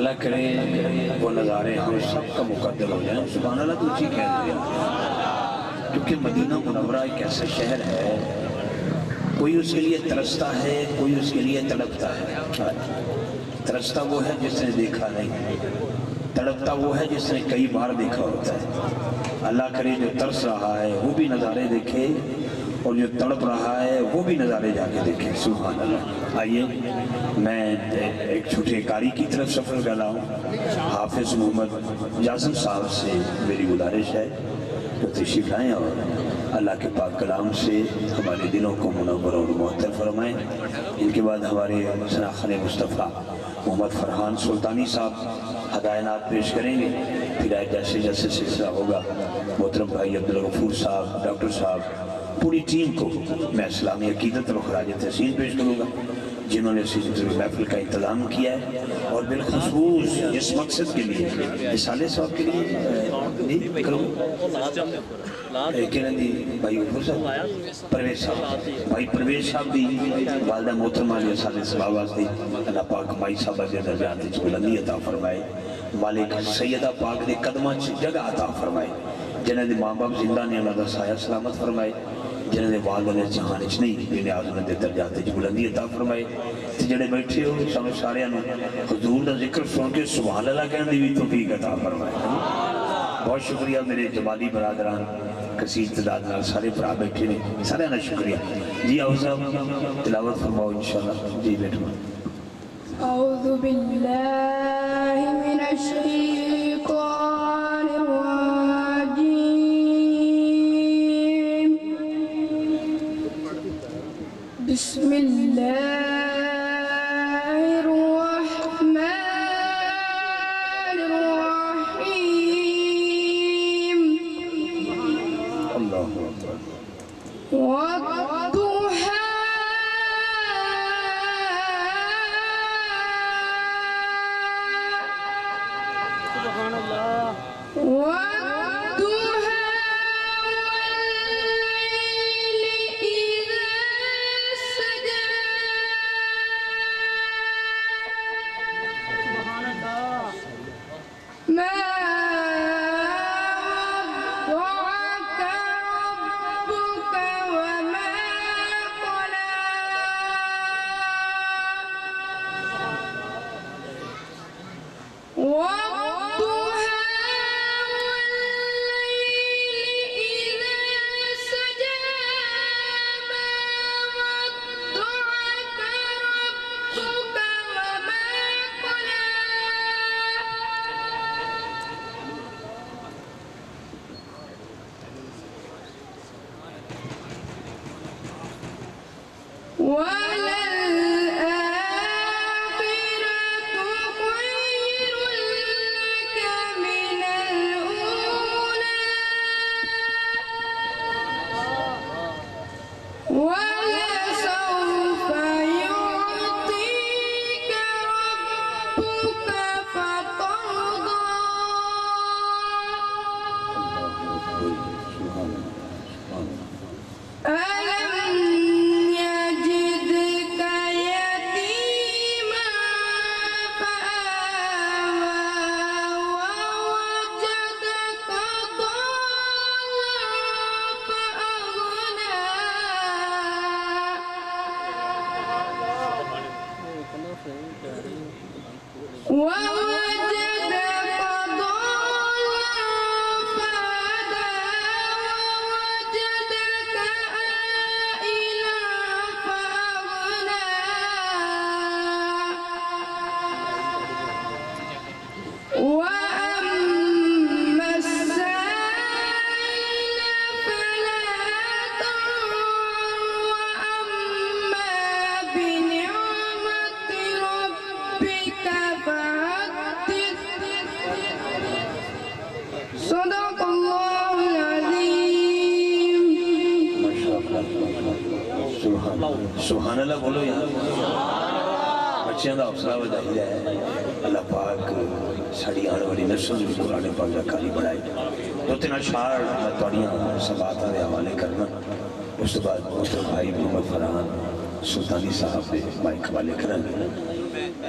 اللہ کرے وہ نظارے ہم سب کا مقدر ہو جائیں. سبحان اللہ تو اچھی کہہ رہے ہیں کیونکہ مدینہ منورہ ایک ایسا شہر ہے، کوئی اس کے لیے ترستا ہے، کوئی اس کے لیے تڑپتا ہے. ترستا وہ ہے جس نے دیکھا نہیں، تڑپتا وہ ہے جس نے کئی بار دیکھا ہوتا ہے. اللہ کرے جو ترس رہا ہے وہ بھی نظارے دیکھے، اور جو تڑپ رہا ہے وہ بھی نظارے جا کے دیکھے. سبحان اللہ. آئیے میں ایک چھوٹے قاری کی طرف سفر کر رہا ہوں. حافظ محمد جاسم صاحب سے میری گزارش ہے کہ تشریف لائیں اور اللہ کے پاک کلام سے ہمارے دلوں کو منور اور معطر فرمائیں. ان کے بعد ہمارے شناخن مصطفیٰ محمد فرحان سلطانی صاحب ہدایات پیش کریں گے. پھر جیسے جیسے سلسلہ ہوگا محترم بھائی عبدالغفور صاحب، ڈاکٹر صاحب، پوری ٹیم کو میں اسلامی عقیدت اور خراج تحسین پیش کروں گا جنہوں نے محفل کا انتظام کیا ہے، اور بالخصوص اس مقصد کے لیے رسالے صاحب کے لیے کروں بھائی پرویز صاحب، بھائی پرویز صاحب بھی والدہ محترمہ جو رسالے صاحب واسطے اللہ پاک مائی صاحبہ کے درجات وچ بلندی عطا فرمائے. مالک سیدہ پاک دے قدماں چ جگہ عطا فرمائے. جنہاں دے ماں باپ زندہ نے انہاں دا سایہ سلامت فرمائے. جنہاں دے والدین جہان وچ نہیں بے نیاز انہاں دے درجات وچ بلندی عطا فرمائے. تے جڑے بیٹھے ہو سانو سارے نوں حضور دا ذکر سن کے سبحان اللہ کہن دی بھی توفیق عطا فرمائے. بہت شکریہ میرے جمالی برادران، کثیر تعداد نال سارے بھرا بیٹھے نے، سارے دا شکریہ. جی آؤ صاحب تلاوت فرماؤ انشاءاللہ. جی بیٹھو. اعوذ باللہ من الشیطان الرجیم. بسم اللہ الرحمن الرحیم. اللہ اکبر. والضحى سبحان اللہ. والضحى والليل إذا سجى سبحان اللہ. ما ودعك ربك وما قلى. والضحى والليل إذا سجى ما ودعك ربك وما قلى. وللآخرة خير لك من الأولى. ولسوف يعطيك ربك فترضى. ألم يجدك يتيما فآوى ووجدك ضالا فأغنى. ووجدك ضالا فهدى ووجدك عائلا فأغنى. وأما السائل فلا تنهر. وأما بنعمة ربك فحدث. صدق الله العظيم. سبحان اللہ بولو یار. بچیاں دا حوصلہ ودائی ہے. اللہ پاک ساڑی آنے والی نسل بھی قرآن پاک جاکاری بڑھائے. دو تین اشعار میں توڑیاں سباتہ دے حوالے کرنا. اس کے بعد محترم بھائی محمد فرحان سلطانی صاحب دے مائک حوالے کرنا.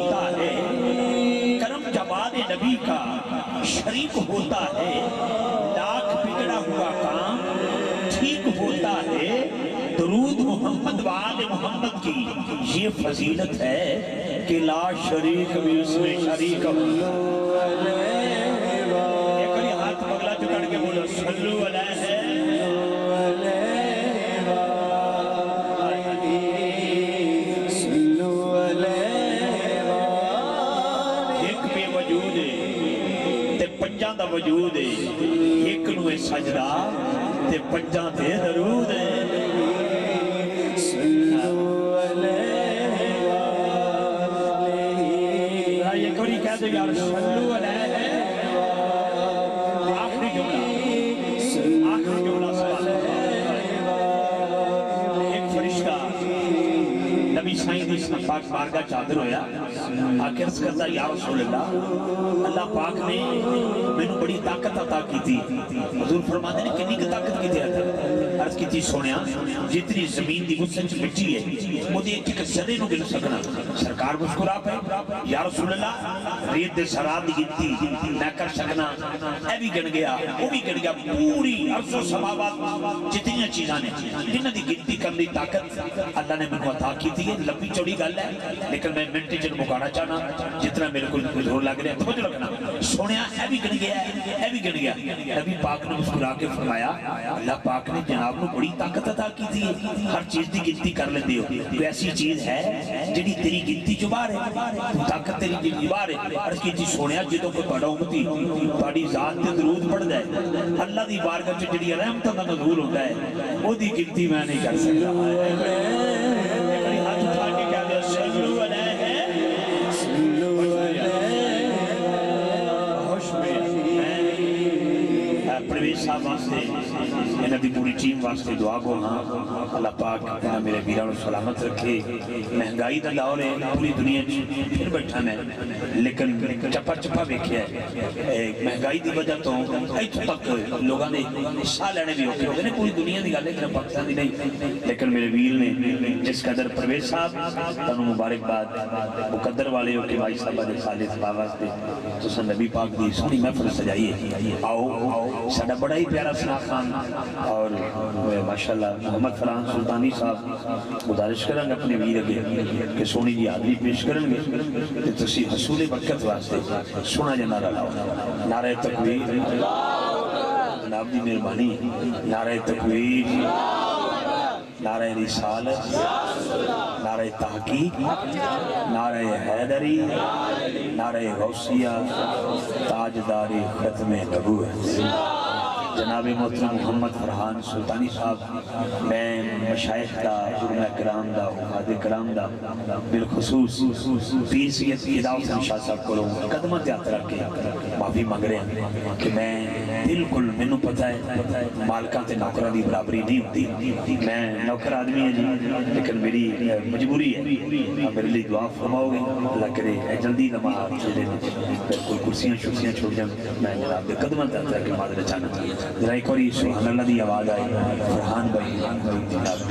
ہوتا ہے کرم جواد نبی کا شریک ہوتا ہے لاکھ بگڑا ہوا کام ٹھیک ہوتا ہے درود محمد وآل محمد کی یہ فضیلت ہے کہ لا شریک بھی اس میں شریک ہو ایک بڑی ہاتھ بغلا چکڑ کے بولو صلو علیہ دا وجود ہے ایک نوے سجدہ تے پنجاں تے درود ہے یہ کوئی کہہ دو یار صلو علیہ آخری جملہ سوال ایک فرشتہ نبی سائیں دی اسلام پاک بارگاہ چادر ہویا آخر سکتا یا رسول اللہ اللہ پاک نے میں نے بڑی طاقت عطا کی تھی حضور فرماتے نے کنی کی طاقت کی تھی عرض کی تھی سونیا جتنی زمین دی وسط مٹی ہے وہ دی ایک سدے نو گل سکنا سرکار مسکرا پہ یا رسول اللہ ریت دے سراب دی گنتی میں کر سکنا اے بھی گن گیا وہ بھی گن گیا پوری عرض و سماوات جتنی چیزاں نے جنہ دی گنتی کرنے طاقت اللہ نے میں عطا کی تھی لمبی چوڑی گل ہے لیکن میں منٹ جن مکانا چاہنا جتنا میرے کو حضور لگ رہا ہے توجہ رکھنا سونیا اے بھی گن گیا اے بھی گن گیا نبی پاک نے مسکرا کے فرمایا اللہ پاک نے جناب کو بڑی طاقت عطا کی تھی ہر چیز دی گنتی کر لیندے ہو کوئی ایسی چیز ہے جڑی تیری گنتی چ باہر ہے طاقت تیری گنتی باہر ہے عرض کی تھی سونیا جدوں کوئی بڑا امتی تہاڈی ذات تے درود پڑھدا ہے اللہ دی بارگاہ وچ جڑی رحمتاں دا نزول ہوندا ہے او دی گنتی میں نہیں کر سکدا پرویز صاحب واسطے انہاں دی پوری ٹیم واسطے دعا گو ہاں اللہ پاک میرے ویراں سلامت رکھے مہنگائی دا دور ہے پوری دنیا پھر بیٹھا میں لیکن چپا چپا ویکھیا ہے مہنگائی دی وجہ تو ایتھوں تک لوگاں نے ساہ لینے بھی اوکھے ہوندے نے پوری دنیا دی گل ہے کہ پاکستان دی نہیں لیکن میرے ویر نے جس قدر پرویز صاحب تانوں مبارکباد مقدر والے ہو کہ بھائی صاحب دے سالے صاحب واسطے تساں نبی پاک دی سونی محفل سجائی ہے آؤ ساڈا بڑا ہی پیارا ثنا خان اور ماشاءاللہ محمد فرحان سلطانی صاحب گزارش کریں گے اپنے ویر اگے کہ سونی جی حاضری پیش کریں گے کہ تسی حصول برکت واسطے سونا جا نعرہ لاؤ نعرہ تکبیر جناب دی مہربانی نعرہ تکبیر نعرہ رسالت نعرہ تحقیق نعرہ حیدری نعرہ غوثیہ تاجدار ختم نبوت جناب محترم محمد فرحان سلطانی صاحب میں مشائخ دا علماء کرام دا حفاظ کرام دا بالخصوص پیر سید فداء حسین شاہ صاحب کو قدمہ تیات رکھ کے معافی مانگ رہے ہیں کہ میں بالکل مینوں پتہ ہے مالکاں تے نوکراں دی برابری نہیں ہوتی میں نوکر آدمی ہے جی لیکن میری مجبوری ہے میرے لیے دعا فرماؤ گے اللہ کرے جلدی نماز بالکل کرسیاں شرسیاں چھوڑ جائیں میں جناب دے قدمہ تیات رکھ کے معذرت چاہنا ذرا ایک اور سبحان اللہ دی آواز آئی فرحان بھائی جناب